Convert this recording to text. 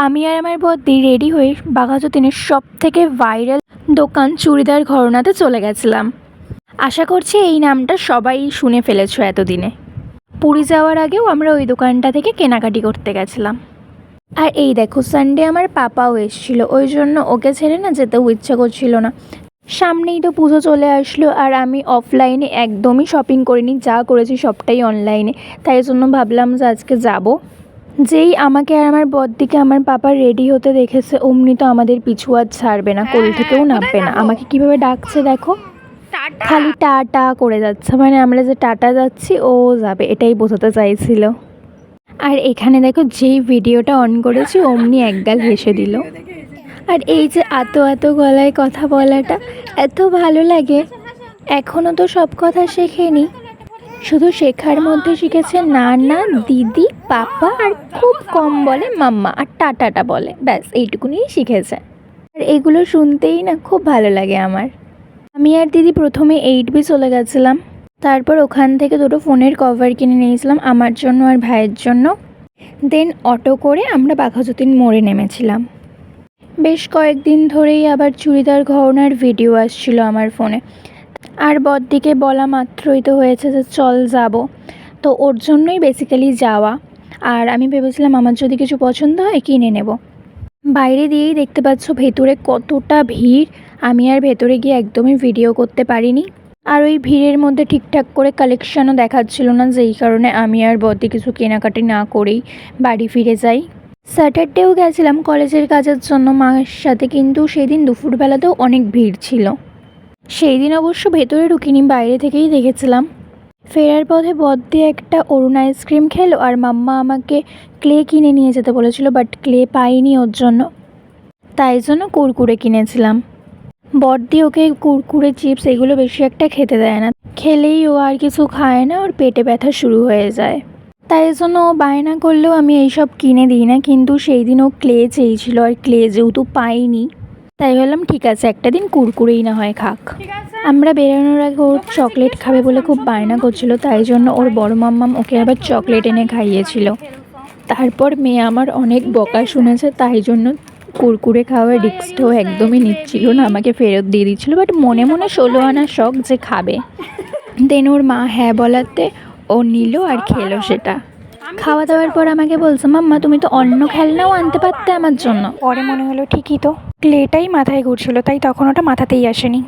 আমি আর আমার বদ্দি রেডি হয়ে বাঘাযতীনের সবথেকে ভাইরাল দোকান চুড়িদার ঘরানাতে চলে গেছিলাম। আশা করছি এই নামটা সবাই শুনে ফেলেছো এতদিনে। পুরী যাওয়ার আগেও আমরা ওই দোকানটা থেকে কেনাকাটি করতে গেছিলাম। আর এই দেখো, সানডে আমার পাপাও এসেছিল, ওই জন্য ওকে ছেড়ে না যেতেও ইচ্ছা করছিল না। সামনেই তো পুজো চলে আসলো, আর আমি অফলাইনে একদমই শপিং করিনি, যা করেছি সবটাই অনলাইনে। তাই জন্য ভাবলাম যে আজকে যাব। যেই আমাকে আর আমার বদ্দিকে আমার পাপা রেডি হতে দেখেছে, অমনি তো আমাদের পিছু আর ছাড়বে না, কোল থেকেও নামবে না। আমাকে কিভাবে ডাকছে দেখো, খালি টাটা করে যাচ্ছে, মানে আমরা যে টাটা যাচ্ছি ও যাবে এটাই বোঝাতে চাইছিল। আর এখানে দেখো, যেই ভিডিওটা অন করেছি অমনি একগাল হেসে দিল। আর এই যে এত গলায় কথা বলাটা এত ভালো লাগে। এখনও তো সব কথা শেখেনি, শুধু শেখার মধ্যে শিখেছে নানা, দিদি, পাপা, আর খুব কম বলে মাম্মা, আর টাটাটা বলে, ব্যাস এইটুকুনি শিখেছে। আর এগুলো শুনতেই না খুব ভালো লাগে আমার। আমি আর দিদি প্রথমে 8B চলে গেছিলাম, তারপর ওখান থেকে দুটো ফোনের কভার কিনে নিয়েছিলাম আমার জন্য আর ভাইয়ের জন্য। দেন অটো করে আমরা বাঘাযতীন মোড়ে নেমেছিলাম। বেশ কয়েকদিন ধরেই আবার চুড়িদার ঘরানার ভিডিও আসছিল আমার ফোনে, আর বদ্দিকে বলা মাত্রই তো হয়েছে যে চল যাব, তো ওর জন্যই বেসিক্যালি যাওয়া। আর আমি ভেবেছিলাম আমার যদি কিছু পছন্দ হয় কিনে নেব। বাইরে দিয়েই দেখতে পাচ্ছ ভেতরে কতটা ভিড়। আমি আর ভেতরে গিয়ে একদমই ভিডিও করতে পারিনি, আর ওই ভিড়ের মধ্যে ঠিকঠাক করে কালেকশানও দেখাচ্ছিল না, যেই কারণে আমি আর বদ্দি কিছু কেনাকাটি না করেই বাড়ি ফিরে যাই। স্যাটারডেও গেছিলাম কলেজের কাজের জন্য মায়ের সাথে, কিন্তু সেই দিন দুপুরবেলাতেও অনেক ভিড় ছিল। সেই দিন অবশ্য ভেতরে ঢুকিনি, বাইরে থেকেই দেখেছিলাম। ফেরার পথে বদ্দি একটা অরুণ আইসক্রিম খেলো, আর মাম্মা আমাকে ক্লে কিনে নিয়ে যেতে বলেছিল, বাট ক্লে পাইনি ওর জন্য, তাই জন্য কুরকুরে কিনেছিলাম। বদ্দি ওকে কুরকুরে, চিপস এগুলো বেশি একটা খেতে দেয় না, খেলেই ও আর কিছু খায় না, ওর পেটে ব্যথা শুরু হয়ে যায়। তাই জন্য ও বায়না করলেও আমি এইসব কিনে দিই না। কিন্তু সেই দিন ও ক্লে চেয়েছিল, আর ক্লে যেহেতু পাইনি, তাই ভাবলাম ঠিক আছে একটা দিন কুরকুরেই না হয় খাক। আমরা বেরোনোর আগে ওর চকলেট খাবে বলে খুব বায়না করছিল, তাই জন্য ওর বড় মাম্মাম ওকে আবার চকলেট এনে খাইয়েছিল। তারপর মেয়ে আমার অনেক বকা শুনেছে, তাই জন্য কুরকুরে খাওয়ার রিস্কটাও একদমই নিচ্ছিল না, আমাকে ফেরত দিয়ে দিচ্ছিল। বাট মনে মনে 16 আনার শখ যে খাবে। দেন ওর মা হ্যাঁ বলাতে ও নিল আর খেলো সেটা। খাওয়া দাওয়ার পর আমাকে বলছে, মাম্মা তুমি তো অন্য খেলনাও আনতে পারতে আমার জন্য। পরে মনে হলো ঠিকই তো, ক্লেটাই মাথায় ঘুরছিল, তাই তখন ওটা মাথাতেই আসেনি।